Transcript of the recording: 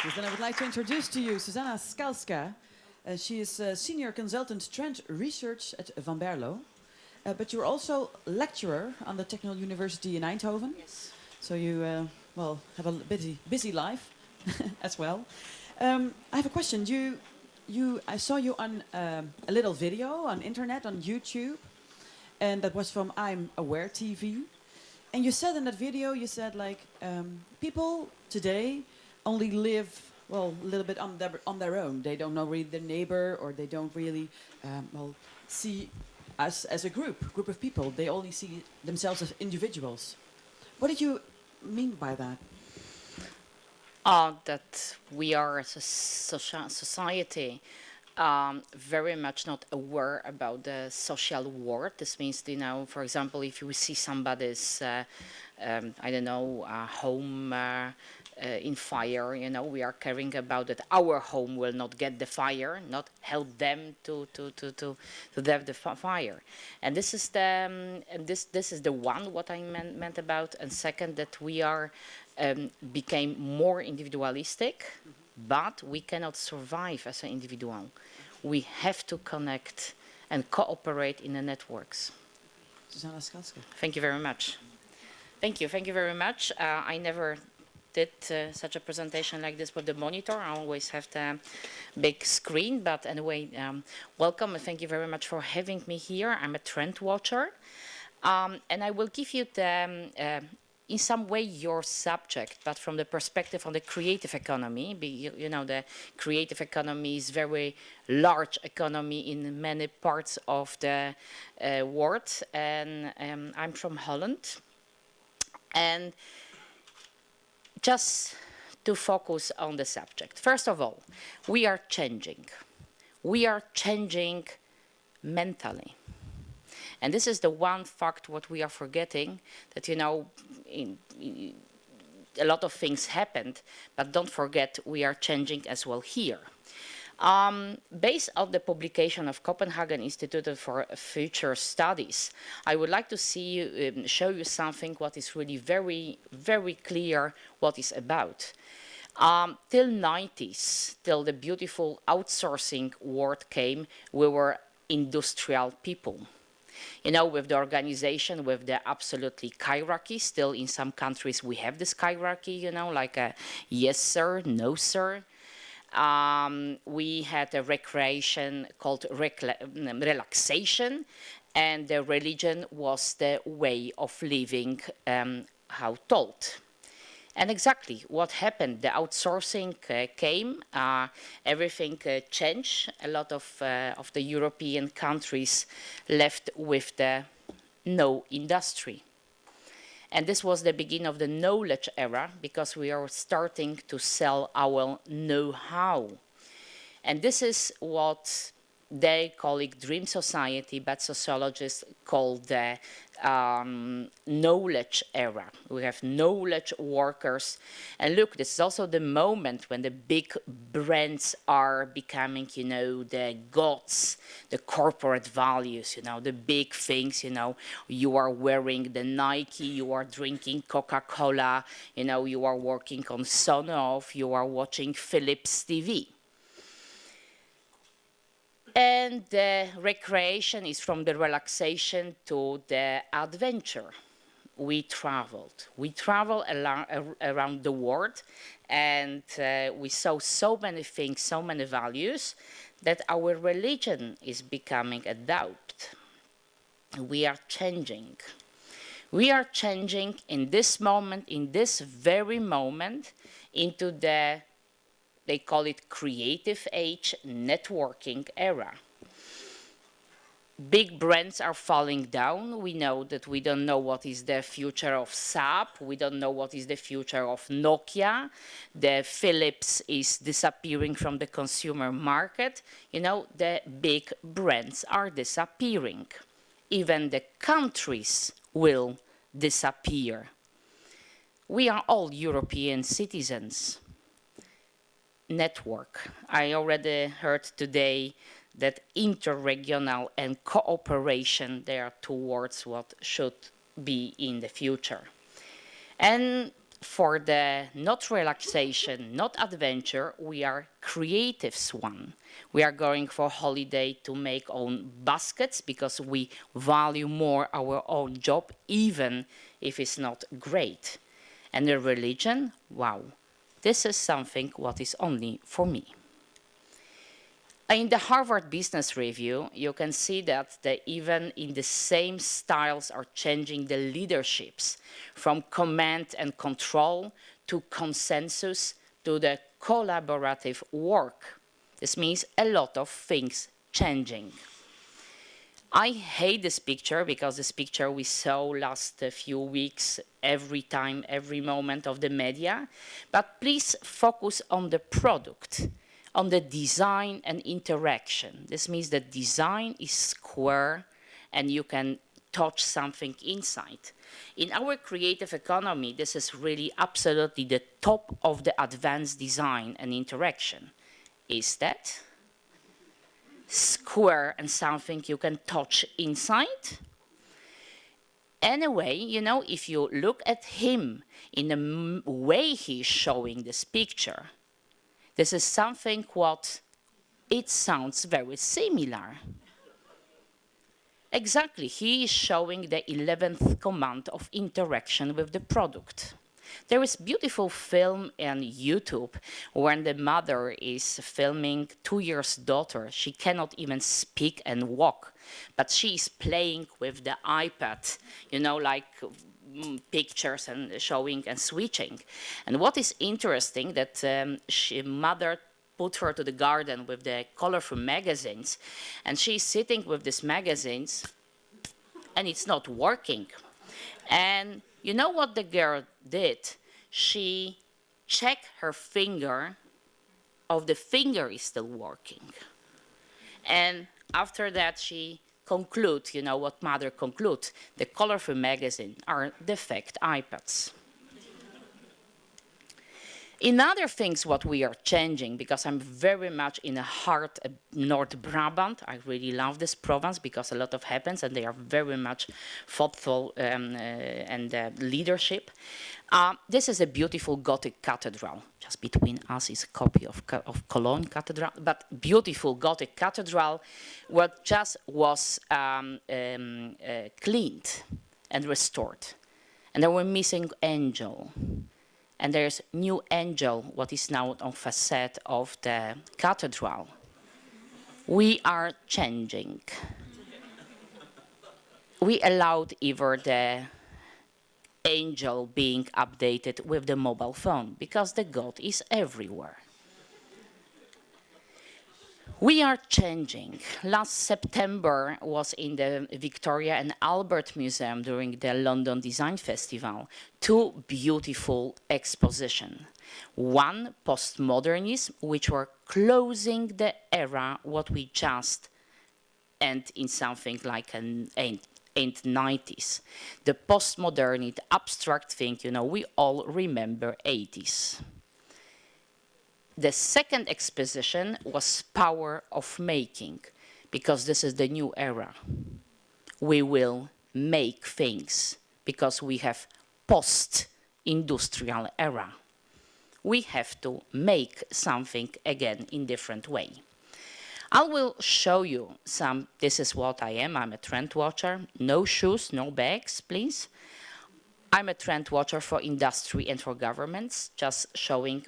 Yes, then I would like to introduce to you Susanna Skalska. She is a senior consultant trend research at Van Berlo. But you're also lecturer on the Technical University in Eindhoven. Yes. So you, well, have a busy life as well. I have a question. I saw you on a little video on internet, on YouTube, and that was from I'm Aware TV. And you said in that video, you said like, people today only live, well, a little bit on their own. They don't know really their neighbor, or they don't really, well, see us as a group of people. They only see themselves as individuals. What did you mean by that? That we are as a society very much not aware about the social world. This means, you know, for example, if you see somebody's, I don't know, home in fire, you know, we are caring about that our home will not get the fire, not help them to have the fire. And this is the this is the one what I meant about. And second, that we are became more individualistic, but we cannot survive as an individual. We have to connect and cooperate in the networks. Susanna Skalska. Thank you very much. Thank you very much. I never did such a presentation like this with the monitor. I always have the big screen, but anyway, welcome and thank you very much for having me here. I'm a trend watcher, and I will give you the in some way your subject, but from the perspective of the creative economy. You know, the creative economy is very large economy in many parts of the world, and I'm from Holland. And just to focus on the subject. First of all, we are changing. We are changing mentally. And this is the one fact what we are forgetting, that, you know, a lot of things happened, but don't forget we are changing as well here. Based on the publication of Copenhagen Institute for Future Studies, I would like to show you something what is really very, very clear what is about. Till 90s, till the beautiful outsourcing word came, we were industrial people. You know, with the organization, with the absolutely hierarchy, still in some countries we have this hierarchy, you know, like a yes sir, no sir. We had a recreation called relaxation, and the religion was the way of living, how told. And exactly what happened, the outsourcing came, everything changed. A lot of the European countries left with the no industry. And this was the beginning of the knowledge era, because we are starting to sell our know-how. And this is what they call it dream society, but sociologists call the knowledge era. We have knowledge workers. And look, this is also the moment when the big brands are becoming, you know, the gods, the corporate values, you know, the big things, you know, you are wearing the Nike, you are drinking Coca-Cola, you know, you are working on Sonoff, you are watching Philips TV. And the recreation is from the relaxation to the adventure. We traveled. We traveled around the world, and we saw so many things, so many values, that our religion is becoming a doubt. We are changing. We are changing in this moment, in this very moment, into the, they call it creative age, networking era. Big brands are falling down. We know that we don't know what is the future of SAP. We don't know what is the future of Nokia. The Philips is disappearing from the consumer market. You know, the big brands are disappearing. Even the countries will disappear. We are all European citizens. Network. I already heard today that interregional and cooperation, they are towards what should be in the future. And for the not relaxation, not adventure, we are creative swan. We are going for holiday to make own baskets because we value more our own job, even if it's not great. And the religion, wow, this is something what is only for me. In the Harvard Business Review, you can see that even in the same styles are changing the leaderships from command and control to consensus to the collaborative work. This means a lot of things changing. I hate this picture because this picture we saw last few weeks, every time, every moment of the media. But please focus on the product, on the design and interaction. This means that design is square and you can touch something inside. In our creative economy, this is really absolutely the top of the advanced design and interaction. Is that square and something you can touch inside? Anyway, you know, if you look at him in the way he's showing this picture, this is something what it sounds very similar. Exactly, he is showing the 11th command of interaction with the product. There is beautiful film on YouTube when the mother is filming 2-year-old daughter. She cannot even speak and walk, but she is playing with the iPad, you know, like pictures and showing and switching. And what is interesting that mother put her to the garden with the colorful magazines, and she's sitting with these magazines, and it's not working. And you know what the girl did? She checked her finger, if the finger is still working. And after that, she conclude, you know what mother conclude, the colorful magazine are defect iPads. In other things what we are changing, because I'm very much in the heart of North Brabant, I really love this province because a lot of happens and they are very much thoughtful and leadership. This is a beautiful Gothic cathedral. Just between us is a copy of Cologne Cathedral, but beautiful Gothic cathedral what just was cleaned and restored. And there were missing angel. And there's new angel, what is now on facade of the cathedral. We are changing. We allowed either the angel being updated with the mobile phone because the God is everywhere. We are changing. Last September was in the Victoria and Albert Museum during the London Design Festival. 2 beautiful expositions. One, postmodernism, which were closing the era what we just end in something like an 90s. The postmodernity, abstract thing, you know, we all remember 80s. The second exposition was power of making, because this is the new era. We will make things because we have post-industrial era. We have to make something again in different way. I will show you some, this is what I am, I'm a trend watcher. No shoes, no bags, please. I'm a trend watcher for industry and for governments, just showing.